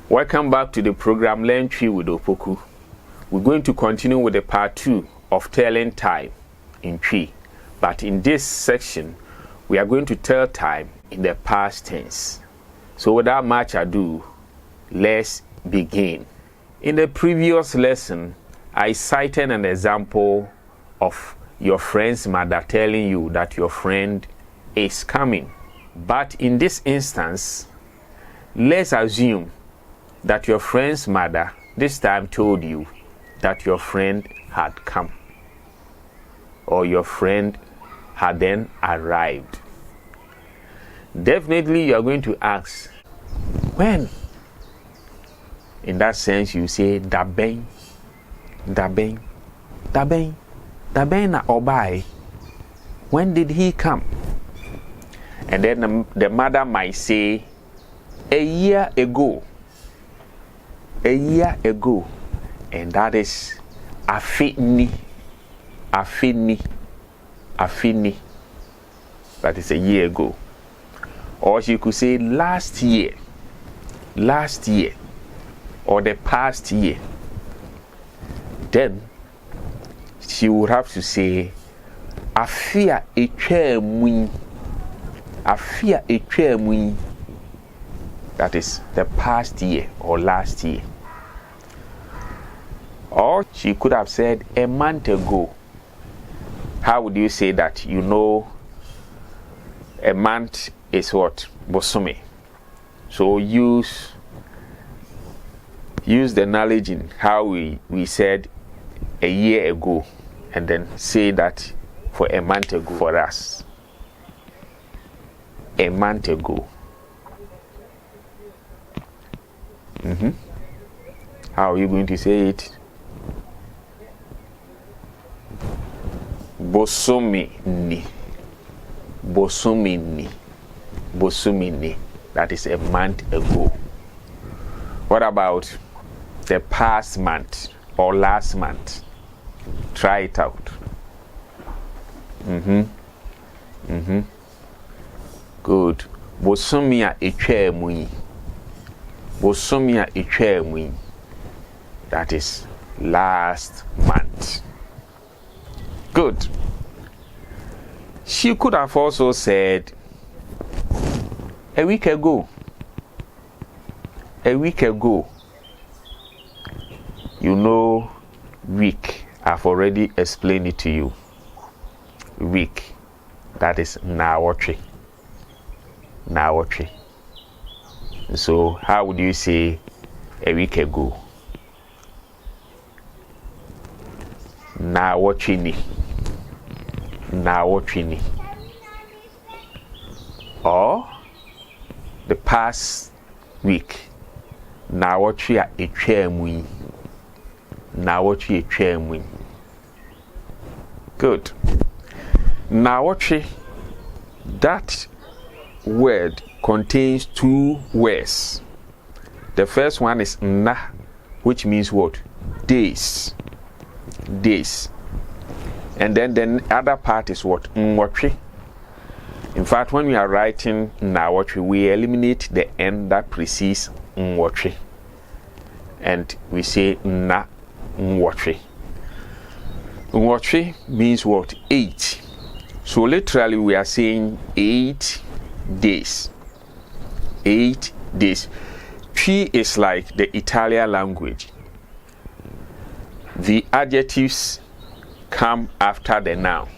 Welcome back to the program Learn Twi with Opoku. We're going to continue with the part 2 of telling time in Twi. But in this section, we are going to tell time in the past tense. So without much ado, let's begin. In the previous lesson, I cited an example of your friend's mother telling you that your friend is coming. But in this instance, let's assume that your friend's mother this time told you that your friend had come, or your friend had then arrived. Definitely you are going to ask, when? In that sense you say, Dabeng na obai. When did he come? And then the mother might say, a year ago. And that is afini. That is a year ago. Or she could say last year, or the past year. Then she would have to say afia etwemui. That is the past year or last year. Or she could have said a month ago. How would you say that? You know, a month is what? Bosome. So use the knowledge in how we said a year ago, and then say that for a month ago for us. A month ago. How are you going to say it? Bosumi ni. That is a month ago. What about the past month or last month? Try it out. Good. Bosumia etwemui. That is last month. Good. She could have also said a week ago. You know, week. I've already explained it to you. Week. That is nawatri. So how would you say a week ago? Nawatri. Or the past week. Nawatri etwemui. Good. Nawatri, that word contains two words. The first one is na, which means what? Days. And then the other part is what? Nwotwe. In fact, when we are writing nawotwe, we eliminate the n that precedes nwotwe, and we say na nwotwe. Nwotwe means what? 8. So literally we are saying 8 days. 8 days. Twi is like the Italian language. The adjectives come after the noun.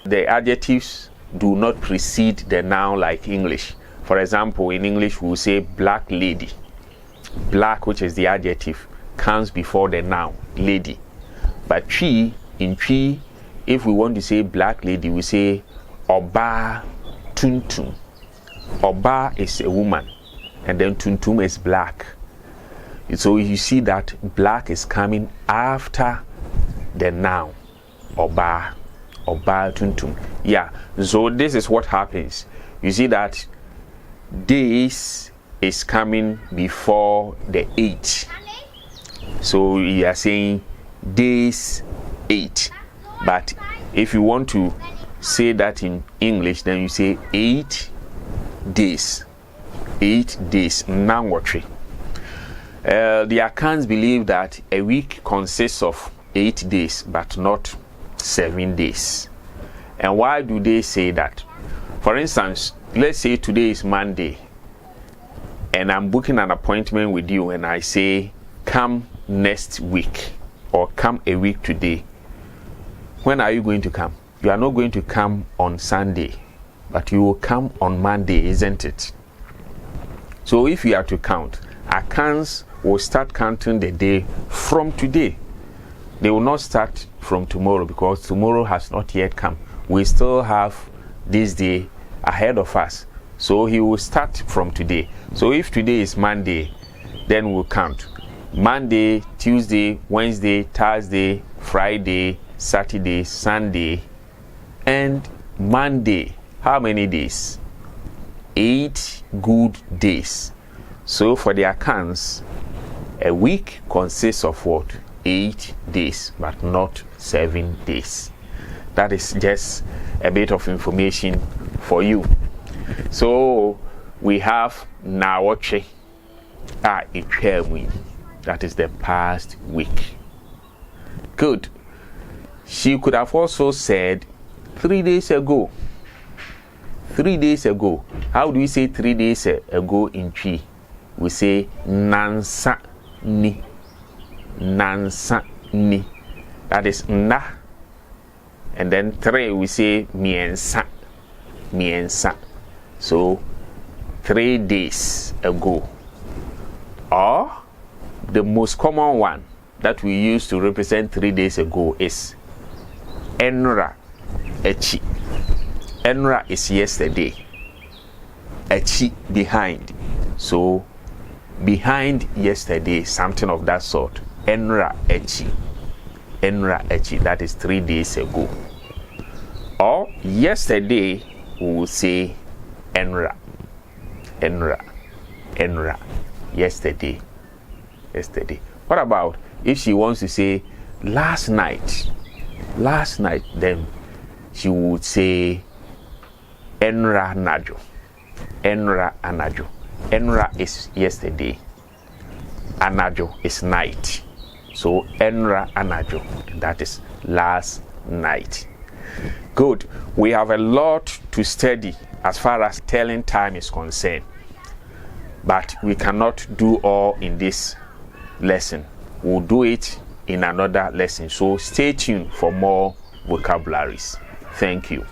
The adjectives do not precede the noun like English. For example, in English we will say black lady. Black, which is the adjective, comes before the noun lady. But in Twi, if we want to say black lady, we say oba tuntum. Oba is a woman, and then tuntum is black. So you see that black is coming after the noun oba tuntum. Yeah, so this is what happens. You see that days is coming before the 8. So you are saying days 8. But if you want to say that in English, then you say 8 days. 8 days. Nangwatri. The accounts believe that a week consists of 8 days, but not 7 days. And why do they say that? For instance, let's say today is Monday, and I'm booking an appointment with you, and I say, come next week, or come a week today. When are you going to come? You are not going to come on Sunday, but you will come on Monday, isn't it? So if you are to count, accounts will start counting the day from today. They will not start from tomorrow, because tomorrow has not yet come. We still have this day ahead of us. So he will start from today. So if today is Monday, then we'll count Monday, Tuesday, Wednesday, Thursday, Friday, Saturday, Sunday, and Monday. How many days? 8 good days. So for the accounts, a week consists of what? 8 days, but not 7 days. That is just a bit of information for you. So we have Nawoche Ichemwi. That is the past week. Good. She could have also said 3 days ago. 3 days ago. How do we say 3 days ago in Twi? We say nansa ni. Nansa ni. That is na. And then 3 we say miensa. Miensa. So 3 days ago. Or the most common one that we use to represent 3 days ago is enra echi. Enra is yesterday. Echi, behind. So behind yesterday, something of that sort. Enra echi. Enra echi. That is 3 days ago. Or yesterday, we will say enra. Enra. Enra. Yesterday. Yesterday. What about if she wants to say last night? Last night, then she would say enra najo. Enra anajo. Enra is yesterday. Anajo is night. So enra anajo. That is last night. Good. We have a lot to study as far as telling time is concerned. But we cannot do all in this lesson. We'll do it in another lesson. So stay tuned for more vocabularies. Thank you.